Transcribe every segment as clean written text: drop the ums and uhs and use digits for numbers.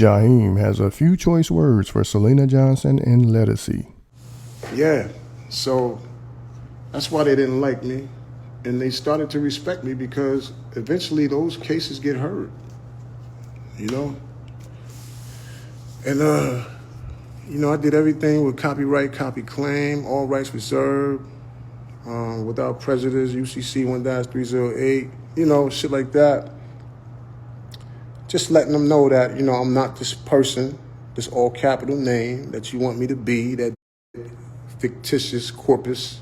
Jaheim has a few choice words for Syleena Johnson and ledisi. Yeah, so that's why they didn't like me. And they started to respect me because eventually those cases get heard, you know? And, I did everything with copyright, copy claim, all rights reserved, without prejudice, UCC 1-308, shit like that. Just letting them know that, I'm not this person, this all capital name that you want me to be, that fictitious corpus,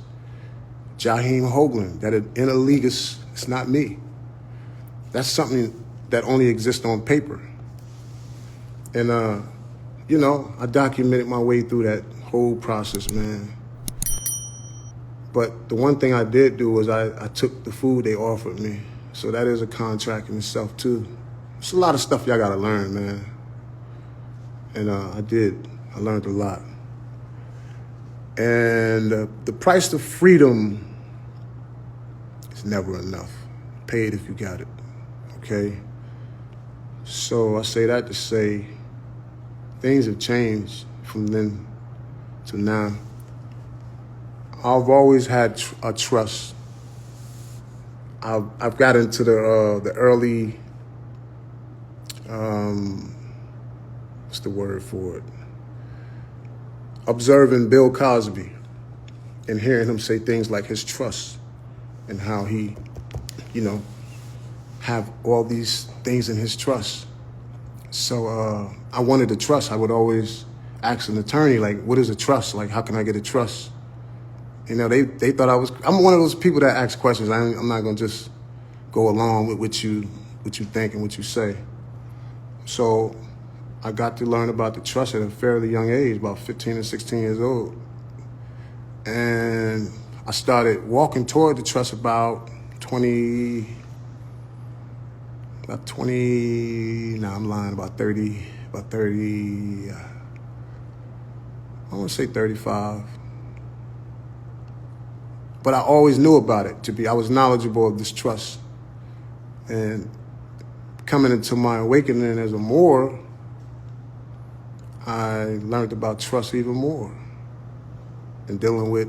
Jaheim Hoagland, that an interlegus, it's not me. That's something that only exists on paper. And, I documented my way through that whole process, man. But the one thing I did do was I took the food they offered me. So that is a contract in itself, too. It's a lot of stuff y'all gotta learn, man. And I did. I learned a lot. And the price of freedom is never enough. Pay it if you got it, okay? So I say that to say things have changed from then to now. I've always had a trust. I've got into the early, what's the word for it? Observing Bill Cosby and hearing him say things like his trust and how he, have all these things in his trust. So I wanted to trust. I would always ask an attorney, like, what is a trust? Like, how can I get a trust? They thought I'm one of those people that ask questions. I'm not gonna just go along with what you think and what you say. So I got to learn about the trust at a fairly young age, about 15 or 16 years old. And I started walking toward the trust about 30, I want to say 35. But I always knew about it. I was knowledgeable of this trust. And coming into my awakening as a Moor, I learned about trust even more. And dealing with,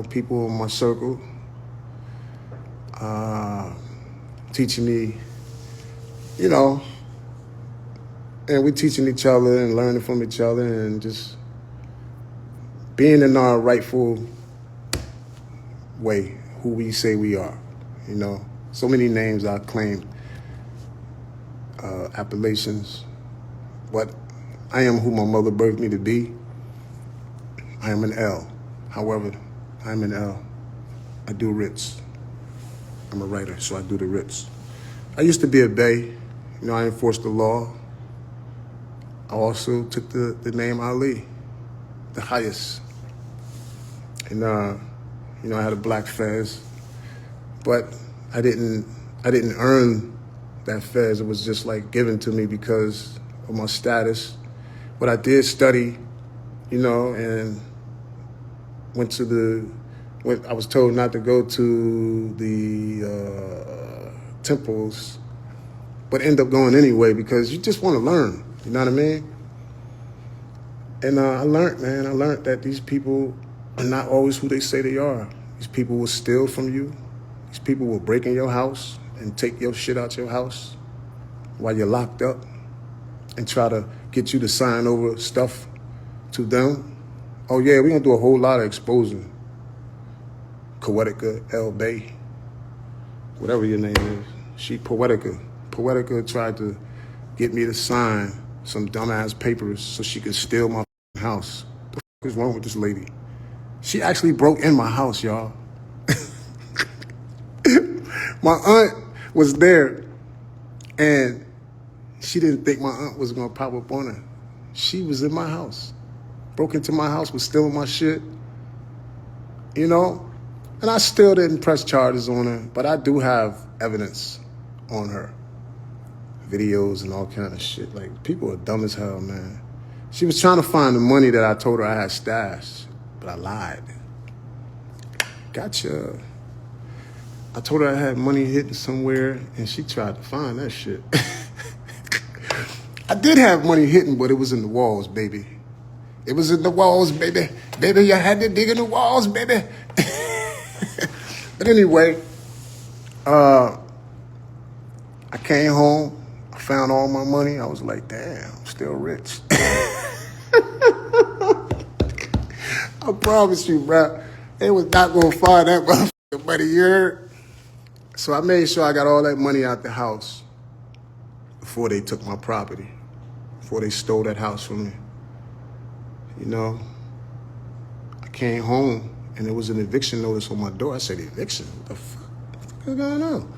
people in my circle, teaching me, and we teaching each other and learning from each other and just being in our rightful way, who we say we are, So many names I claimed, appellations, but I am who my mother birthed me to be. I am an L. However, I'm an L. I do writs. I'm a writer, so I do the writs. I used to be a Bay. I enforced the law. I also took the name Ali, the highest. And, I had a black fez, but I didn't earn that fez. It was just like given to me because of my status. But I did study, and I was told not to go to the temples, but end up going anyway because you just want to learn, you know what I mean? And I learned, man, that these people are not always who they say they are. These people will steal from you. These people will break in your house and take your shit out your house while you're locked up and try to get you to sign over stuff to them. Oh yeah, we're gonna do a whole lot of exposing. Poetica, El Bay, whatever your name is. She Poetica. Poetica tried to get me to sign some dumbass papers so she could steal my house. The fuck is wrong with this lady? She actually broke in my house, y'all. My aunt was there, and she didn't think my aunt was gonna pop up on her. She was in my house, broke into my house, was stealing my shit, And I still didn't press charges on her, but I do have evidence on her. Videos and all kind of shit. Like, people are dumb as hell, man. She was trying to find the money that I told her I had stashed, but I lied. Gotcha. I told her I had money hidden somewhere, and she tried to find that shit. I did have money hidden, but it was in the walls, baby. It was in the walls, baby. Baby, you had to dig in the walls, baby. But anyway, I came home. I found all my money. I was like, damn, I'm still rich. I promise you, bro. They was not going to find that motherfucking money, you heard? So I made sure I got all that money out the house before they took my property, before they stole that house from me. You know, I came home and there was an eviction notice on my door. I said, eviction? What the fuck? What's going on?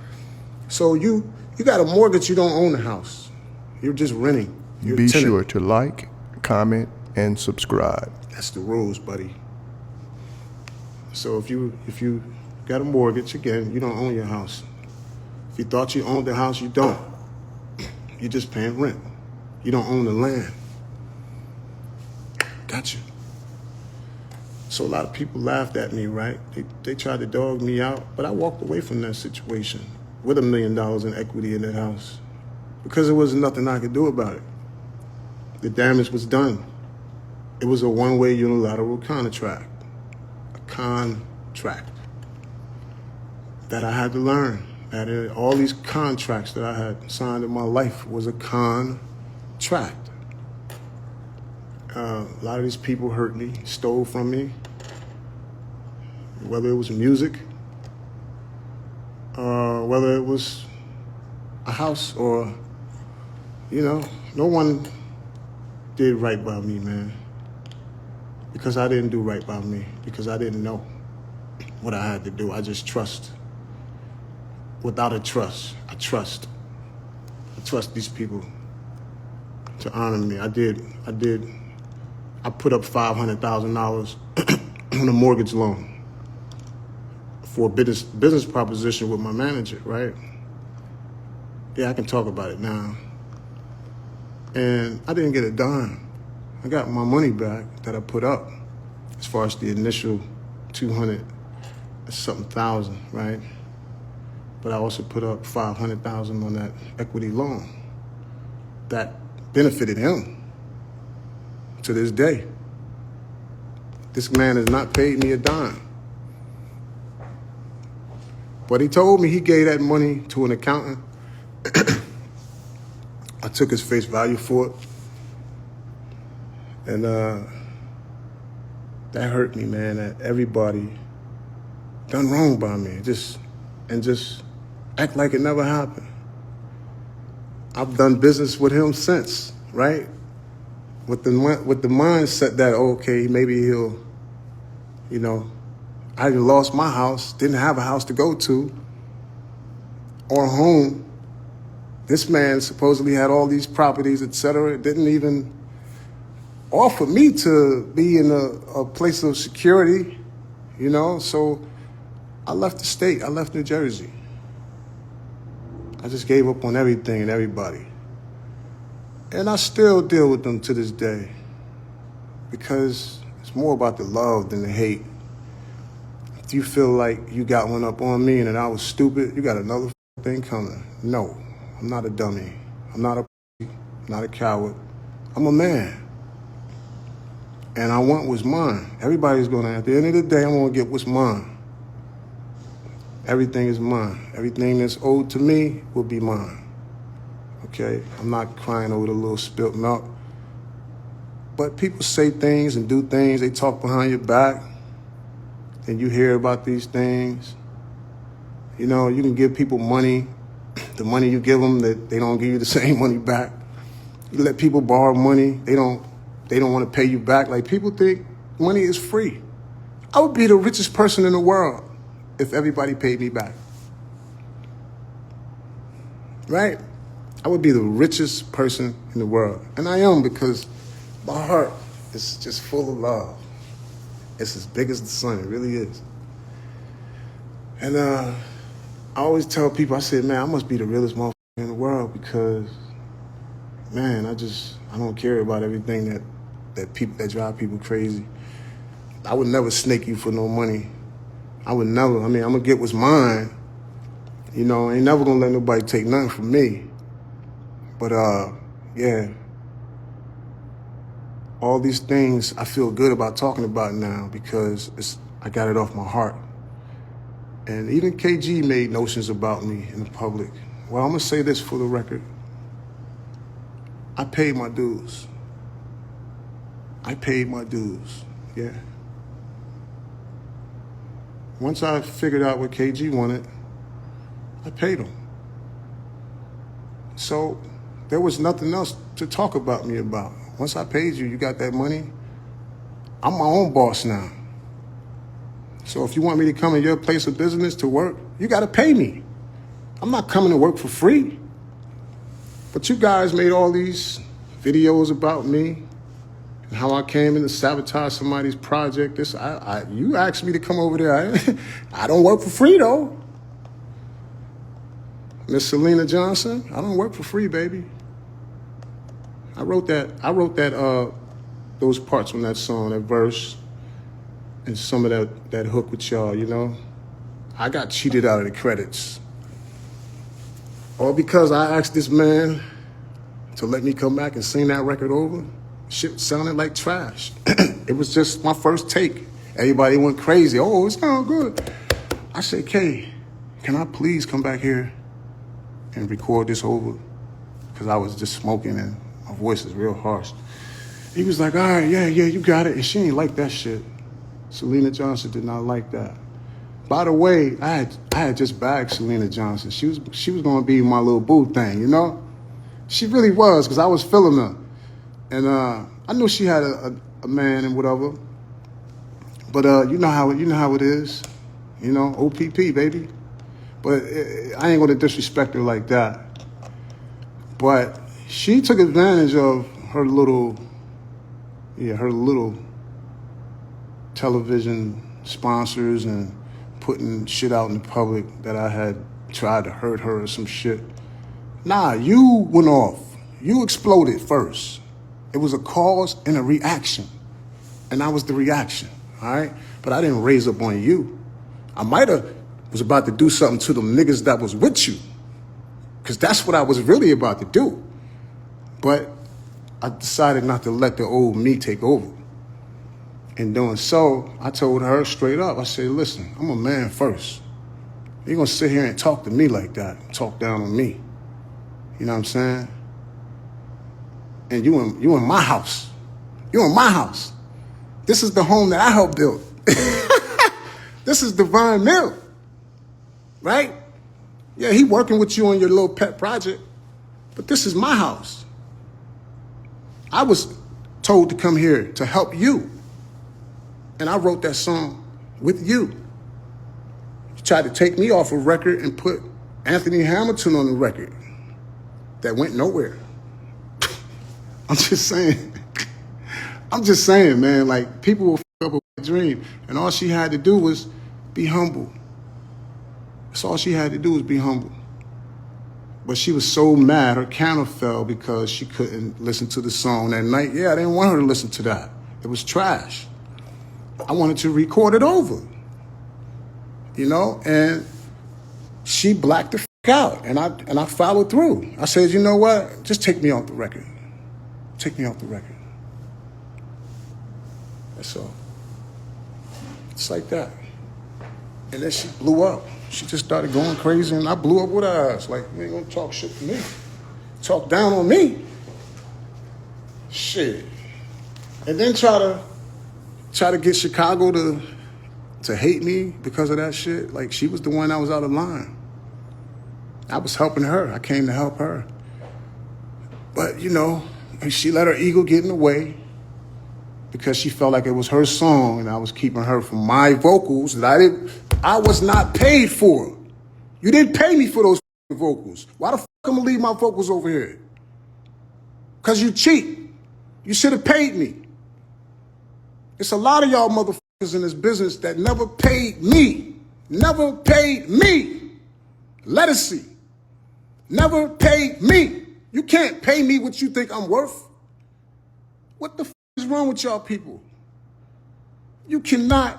So you got a mortgage, you don't own the house. You're just renting. You're Be a tenant. sure to like, comment, and subscribe. That's the rules, buddy. So if you got a mortgage, again, you don't own your house. If you thought you owned the house, you don't. You're just paying rent. You don't own the land. Gotcha. So a lot of people laughed at me, right? They tried to dog me out, but I walked away from that situation with $1 million in equity in that house because there was nothing I could do about it. The damage was done. It was a one-way unilateral contract. A contract that I had to learn. That all these contracts that I had signed in my life was a contract. A lot of these people hurt me, stole from me, whether it was music, whether it was a house or, you know, no one did right by me, man. Because I didn't do right by me, because I didn't know what I had to do. I just trust. Without a trust, I trust. I trust these people to honor me. I put up $500,000 on a mortgage loan for a business proposition with my manager, right? Yeah, I can talk about it now. And I didn't get a dime. I got my money back that I put up as far as the initial 200-something thousand, right? But I also put up $500,000 on that equity loan that benefited him. To this day, this man has not paid me a dime. But he told me he gave that money to an accountant. I took his face value for it. And that hurt me, man, that everybody done wrong by me. Just act like it never happened. I've done business with him since, right? With the mindset that, okay, maybe he'll, you know, I lost my house, didn't have a house to go to or a home. This man supposedly had all these properties, etc. Didn't even offer me to be in a place of security, you know? So I left the state, I left New Jersey. I just gave up on everything and everybody. And I still deal with them to this day because it's more about the love than the hate. If you feel like you got one up on me and that I was stupid, you got another thing coming. No, I'm not a dummy. I'm not a not a coward. I'm a man. And I want what's mine. Everybody's gonna, at the end of the day, I'm gonna get what's mine. Everything is mine. Everything that's owed to me will be mine. Okay, I'm not crying over the little spilt milk. But people say things and do things, they talk behind your back, and you hear about these things. You know, you can give people money. The money you give them, they don't give you the same money back. You let people borrow money, they don't want to pay you back. Like, people think money is free. I would be the richest person in the world if everybody paid me back. Right? I would be the richest person in the world. And I am, because my heart is just full of love. It's as big as the sun, it really is. And I always tell people, I said, man, I must be the realest motherfucker in the world because, man, I don't care about everything that drive people crazy. I would never snake you for no money. I would never. I mean, I'm gonna get what's mine. You know, ain't never gonna let nobody take nothing from me. But yeah, all these things I feel good about talking about now because I got it off my heart. And even KG made notions about me in the public. Well, I'm gonna say this for the record. I paid my dues. I paid my dues, yeah. Once I figured out what KG wanted, I paid him. So there was nothing else to talk about me about. Once I paid you, you got that money, I'm my own boss now. So if you want me to come in your place of business to work, you gotta pay me. I'm not coming to work for free. But you guys made all these videos about me and how I came in to sabotage somebody's project. You asked me to come over there. I don't work for free though. Miss Syleena Johnson, I don't work for free, baby. I wrote that those parts on that song, that verse, and some of that hook with y'all, you know. I got cheated out of the credits. All because I asked this man to let me come back and sing that record over. Shit sounded like trash. It was just my first take. Everybody went crazy. Oh, it sounds good. I said, Kay, can I please come back here and record this over? Because I was just smoking and my voice is real harsh. He was like, all right, yeah, you got it. And she ain't like that shit. Syleena Johnson did not like that. By the way, I had just bagged Syleena Johnson. She was gonna be my little boo thing, you know? She really was, because I was feeling her. And I knew she had a man and whatever. But you know how it is. You know, OPP, baby. But I ain't gonna disrespect her like that. But she took advantage of her little television sponsors and putting shit out in the public that I had tried to hurt her or some shit. Nah, you went off. You exploded first. It was a cause and a reaction. And I was the reaction, all right? But I didn't raise up on you. I might have was about to do something to them niggas that was with you, because that's what I was really about to do. But I decided not to let the old me take over. In doing so, I told her straight up, I said, listen, I'm a man first. You're gonna sit here and talk to me like that, talk down on me. You know what I'm saying? And you in my house. You in my house. This is the home that I helped build. This is Divine Mill, right? Yeah, he working with you on your little pet project, but this is my house. I was told to come here to help you. And I wrote that song with you. You tried to take me off a record and put Anthony Hamilton on the record. That went nowhere. I'm just saying, man, like, people will fuck up a dream. And all she had to do was be humble. That's all she had to do was be humble. But she was so mad, her counter fell because she couldn't listen to the song that night. Yeah, I didn't want her to listen to that. It was trash. I wanted to record it over, you know, and she blacked the fuck out, and I followed through. I said, you know what? Just take me off the record. Take me off the record. That's all. It's like that. And then she blew up. She just started going crazy, and I blew up with her ass. Like, you ain't gonna talk shit to me. Talk down on me. Shit. And then try to get Chicago to hate me because of that shit. Like, she was the one that was out of line. I was helping her. I came to help her. But, you know, she let her ego get in the way because she felt like it was her song and I was keeping her from my vocals that I was not paid for. You didn't pay me for those vocals. Why the fuck am I gonna leave my vocals over here? Because you cheat. You should have paid me. It's a lot of y'all motherfuckers in this business that never paid me. Never paid me. Ledisi. Never paid me. You can't pay me what you think I'm worth. What the fuck is wrong with y'all people? You cannot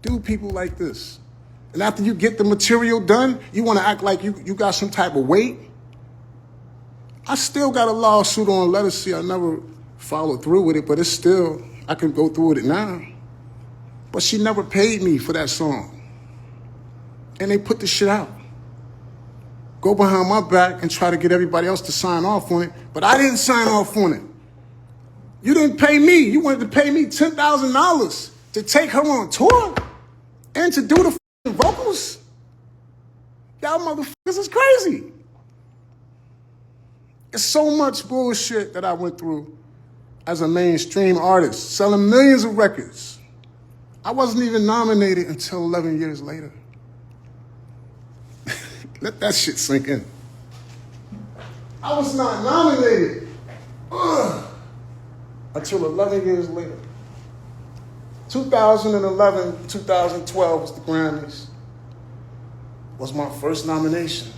do people like this. And after you get the material done, you want to act like you got some type of weight? I still got a lawsuit on ledisi. I never followed through with it, but it's still, I can go through with it now. But she never paid me for that song. And they put the shit out. Go behind my back and try to get everybody else to sign off on it, but I didn't sign off on it. You didn't pay me. You wanted to pay me $10,000 to take her on tour and to do the vocals? Y'all motherfuckers is crazy. It's so much bullshit that I went through as a mainstream artist, selling millions of records. I wasn't even nominated until 11 years later. Let that shit sink in. I was not nominated until 11 years later. 2011, 2012 was the Grammys. Was my first nomination.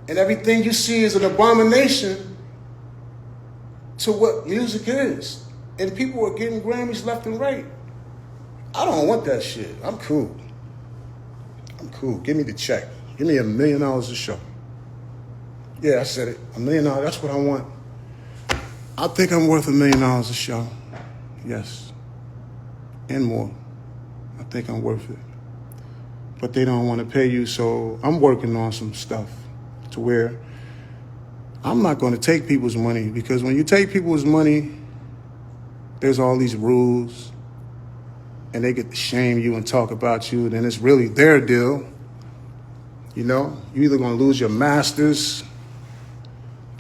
And everything you see is an abomination to what music is. And people are getting Grammys left and right. I don't want that shit. I'm cool. I'm cool. Give me the check. Give me $1 million a show. Yeah, I said it. $1 million, that's what I want. I think I'm worth $1 million a show. Yes. And more. I think I'm worth it. But they don't want to pay you, so I'm working on some stuff to where I'm not going to take people's money, because when you take people's money, there's all these rules, and they get to shame you and talk about you, then it's really their deal. You know, you're either going to lose your masters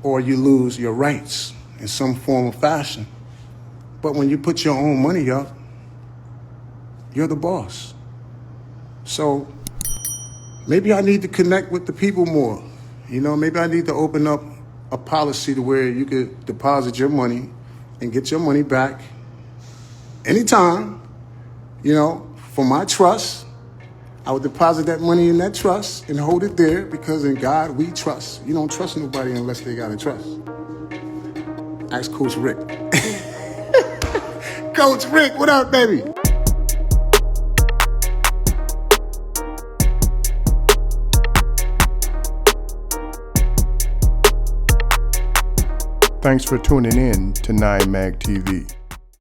or you lose your rights in some form or fashion. But when you put your own money up, you're the boss. So maybe I need to connect with the people more. You know, maybe I need to open up a policy to where you could deposit your money and get your money back anytime, you know, for my trust. I would deposit that money in that trust and hold it there, because in God we trust. You don't trust nobody unless they got to trust. Ask Coach Rick. Coach Rick, what up, baby? Thanks for tuning in to 9 Mag TV.